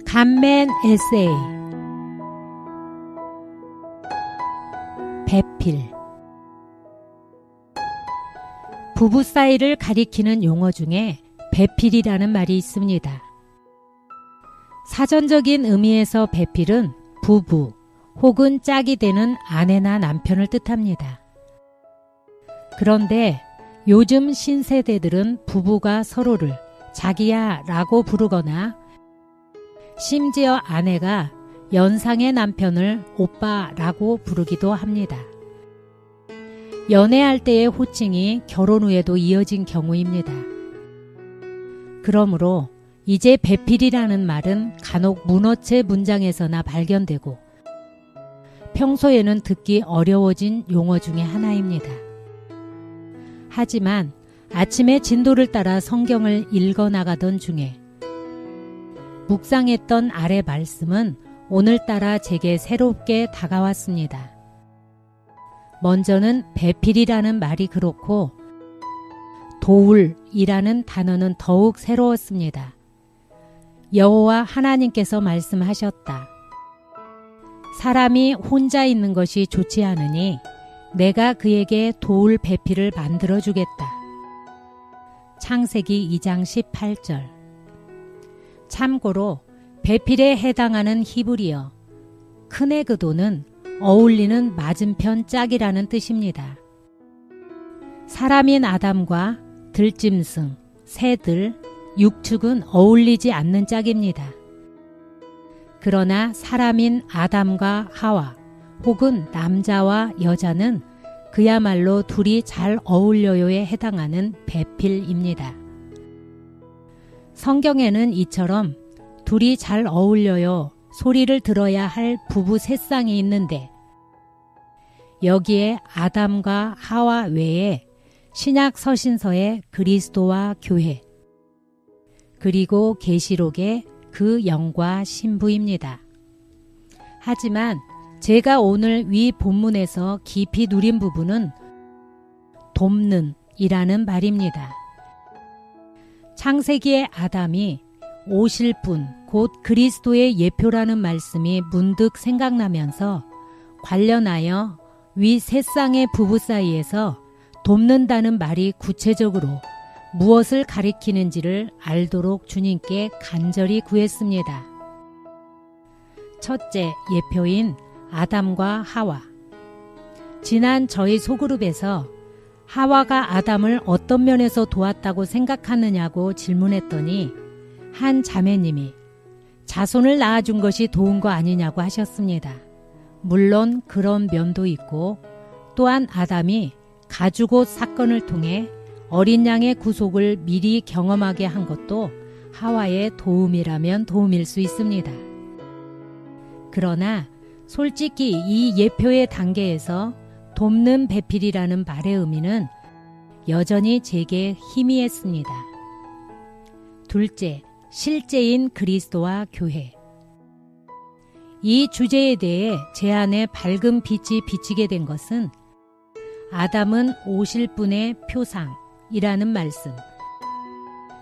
간멘 에세이 배필. 부부 사이를 가리키는 용어 중에 배필이라는 말이 있습니다. 사전적인 의미에서 배필은 부부 혹은 짝이 되는 아내나 남편을 뜻합니다. 그런데 요즘 신세대들은 부부가 서로를 자기야 라고 부르거나 심지어 아내가 연상의 남편을 오빠라고 부르기도 합니다. 연애할 때의 호칭이 결혼 후에도 이어진 경우입니다. 그러므로 이제 배필이라는 말은 간혹 문어체 문장에서나 발견되고 평소에는 듣기 어려워진 용어 중에 하나입니다. 하지만 아침에 진도를 따라 성경을 읽어나가던 중에 묵상했던 아래 말씀은 오늘따라 제게 새롭게 다가왔습니다. 먼저는 배필이라는 말이 그렇고 도울이라는 단어는 더욱 새로웠습니다. 여호와 하나님께서 말씀하셨다. 사람이 혼자 있는 것이 좋지 않으니 내가 그에게 도울 배필을 만들어주겠다. 창세기 2장 18절. 참고로 배필에 해당하는 히브리어 크네그도는 어울리는 맞은편 짝이라는 뜻입니다. 사람인 아담과 들짐승, 새들, 육축은 어울리지 않는 짝입니다. 그러나 사람인 아담과 하와 혹은 남자와 여자는 그야말로 둘이 잘 어울려요에 해당하는 배필입니다. 성경에는 이처럼 둘이 잘 어울려요 소리를 들어야 할 부부 세 쌍이 있는데 여기에 아담과 하와 외에 신약 서신서의 그리스도와 교회 그리고 계시록의 그 영과 신부입니다. 하지만 제가 오늘 위 본문에서 깊이 누린 부분은 돕는 이라는 말입니다. 창세기의 아담이 오실 분, 곧 그리스도의 예표라는 말씀이 문득 생각나면서 관련하여 위 세 쌍의 부부 사이에서 돕는다는 말이 구체적으로 무엇을 가리키는지를 알도록 주님께 간절히 구했습니다. 첫째 예표인 아담과 하와. 지난 저희 소그룹에서 하와가 아담을 어떤 면에서 도왔다고 생각하느냐고 질문했더니 한 자매님이 자손을 낳아준 것이 도운 거 아니냐고 하셨습니다. 물론 그런 면도 있고 또한 아담이 가죽옷 사건을 통해 어린 양의 구속을 미리 경험하게 한 것도 하와의 도움이라면 도움일 수 있습니다. 그러나 솔직히 이 예표의 단계에서 돕는 배필이라는 말의 의미는 여전히 제게 희미했습니다. 둘째, 실제인 그리스도와 교회. 이 주제에 대해 제 안에 밝은 빛이 비치게 된 것은 아담은 오실 분의 표상이라는 말씀,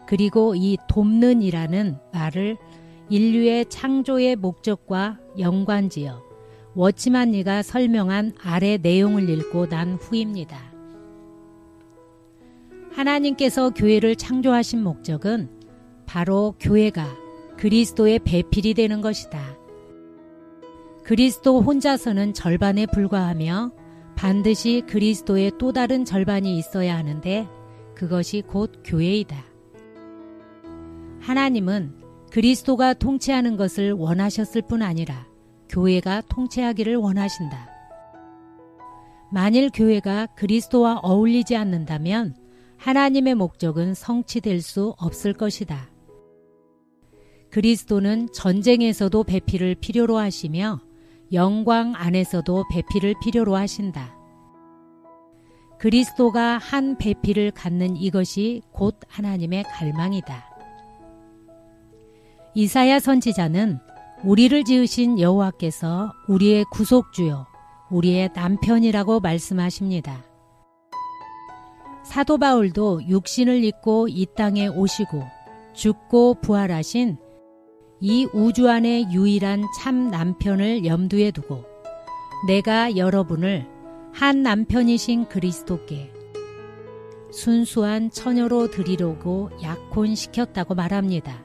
그리고 이 돕는이라는 말을 인류의 창조의 목적과 연관지어 워치만 리가 설명한 아래 내용을 읽고 난 후입니다. 하나님께서 교회를 창조하신 목적은 바로 교회가 그리스도의 배필이 되는 것이다. 그리스도 혼자서는 절반에 불과하며 반드시 그리스도의 또 다른 절반이 있어야 하는데 그것이 곧 교회이다. 하나님은 그리스도가 통치하는 것을 원하셨을 뿐 아니라 교회가 통치하기를 원하신다. 만일 교회가 그리스도와 어울리지 않는다면 하나님의 목적은 성취될 수 없을 것이다. 그리스도는 전쟁에서도 배필을 필요로 하시며 영광 안에서도 배필을 필요로 하신다. 그리스도가 한 배필을 갖는 이것이 곧 하나님의 갈망이다. 이사야 선지자는 우리를 지으신 여호와께서 우리의 구속주요, 우리의 남편이라고 말씀하십니다. 사도 바울도 육신을 입고 이 땅에 오시고 죽고 부활하신 이 우주 안의 유일한 참 남편을 염두에 두고 내가 여러분을 한 남편이신 그리스도께 순수한 처녀로 드리려고 약혼시켰다고 말합니다.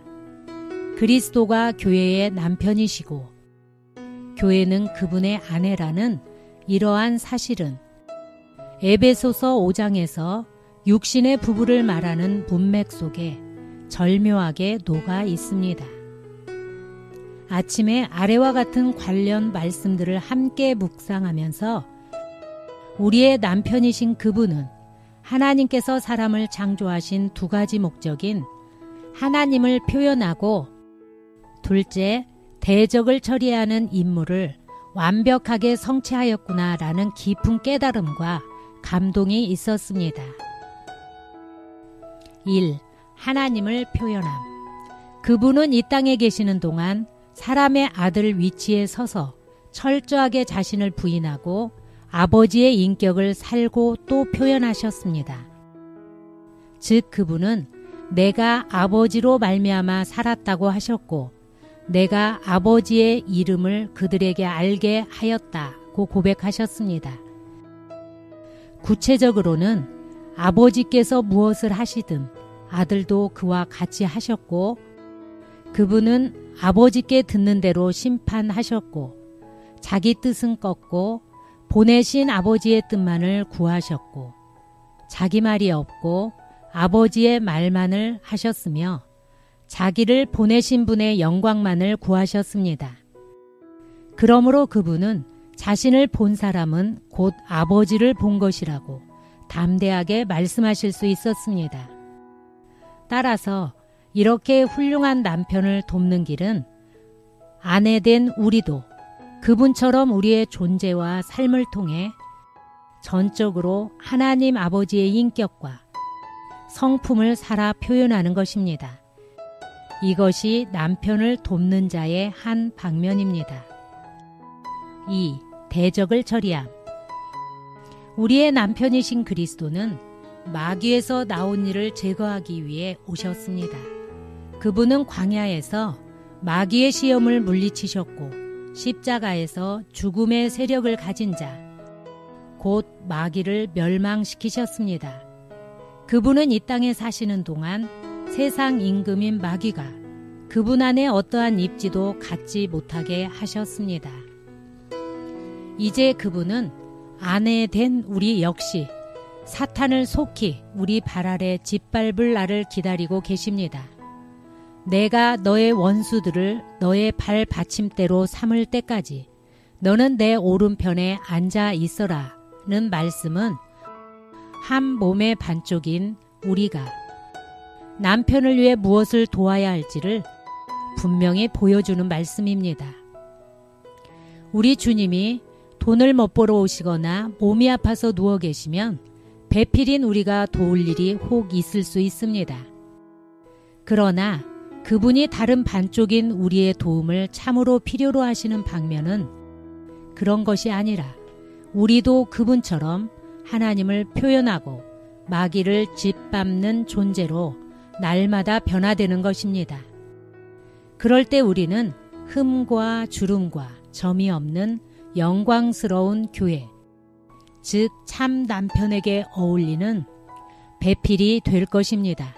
그리스도가 교회의 남편이시고 교회는 그분의 아내라는 이러한 사실은 에베소서 5장에서 육신의 부부를 말하는 문맥 속에 절묘하게 녹아 있습니다. 아침에 아래와 같은 관련 말씀들을 함께 묵상하면서 우리의 남편이신 그분은 하나님께서 사람을 창조하신 두 가지 목적인 하나님을 표현하고 둘째, 대적을 처리하는 임무를 완벽하게 성취하였구나라는 깊은 깨달음과 감동이 있었습니다. 1. 하나님을 표현함. 그분은 이 땅에 계시는 동안 사람의 아들 위치에 서서 철저하게 자신을 부인하고 아버지의 인격을 살고 또 표현하셨습니다. 즉 그분은 내가 아버지로 말미암아 살았다고 하셨고 내가 아버지의 이름을 그들에게 알게 하였다고 고백하셨습니다. 구체적으로는 아버지께서 무엇을 하시든 아들도 그와 같이 하셨고 그분은 아버지께 듣는 대로 심판하셨고 자기 뜻은 꺾고 보내신 아버지의 뜻만을 구하셨고 자기 말이 없고 아버지의 말만을 하셨으며 자기를 보내신 분의 영광만을 구하셨습니다. 그러므로 그분은 자신을 본 사람은 곧 아버지를 본 것이라고 담대하게 말씀하실 수 있었습니다. 따라서 이렇게 훌륭한 남편을 돕는 길은 아내된 우리도 그분처럼 우리의 존재와 삶을 통해 전적으로 하나님 아버지의 인격과 성품을 살아 표현하는 것입니다. 이것이 남편을 돕는 자의 한 방면입니다. 2. 대적을 처리함. 우리의 남편이신 그리스도는 마귀에서 나온 일을 제거하기 위해 오셨습니다. 그분은 광야에서 마귀의 시험을 물리치셨고 십자가에서 죽음의 세력을 가진 자, 곧 마귀를 멸망시키셨습니다. 그분은 이 땅에 사시는 동안 세상 임금인 마귀가 그분 안에 어떠한 입지도 갖지 못하게 하셨습니다. 이제 그분은 아내 된 우리 역시 사탄을 속히 우리 발 아래 짓밟을 날을 기다리고 계십니다. 내가 너의 원수들을 너의 발 받침대로 삼을 때까지 너는 내 오른편에 앉아 있어라는 말씀은 한 몸의 반쪽인 우리가 남편을 위해 무엇을 도와야 할지를 분명히 보여주는 말씀입니다. 우리 주님이 돈을 못 벌어 오시거나 몸이 아파서 누워 계시면 배필인 우리가 도울 일이 혹 있을 수 있습니다. 그러나 그분이 다른 반쪽인 우리의 도움을 참으로 필요로 하시는 방면은 그런 것이 아니라 우리도 그분처럼 하나님을 표현하고 마귀를 짓밟는 존재로 날마다 변화되는 것입니다. 그럴 때 우리는 흠과 주름과 점이 없는 영광스러운 교회, 즉 참 남편에게 어울리는 배필이 될 것입니다.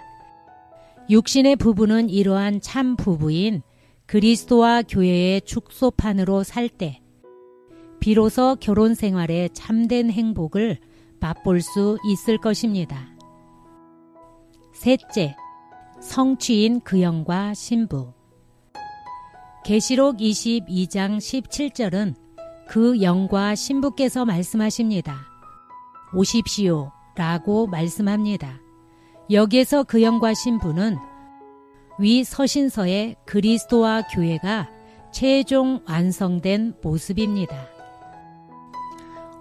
육신의 부부는 이러한 참 부부인 그리스도와 교회의 축소판으로 살 때 비로소 결혼 생활의 참된 행복을 맛볼 수 있을 것입니다. 셋째, 성취인 그영과 신부. 계시록 22장 17절은 그 영과 신부께서 말씀하십니다. 오십시오 라고 말씀합니다. 여기에서 그 영과 신부는 위 서신서의 그리스도와 교회가 최종 완성된 모습입니다.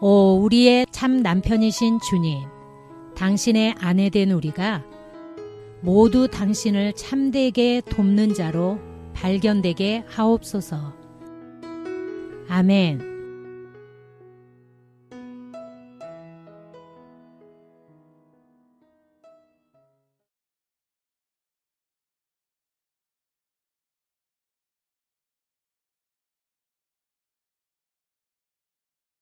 오, 우리의 참 남편이신 주님, 당신의 아내 된 우리가 모두 당신을 참되게 돕는 자로 발견되게 하옵소서. 아멘.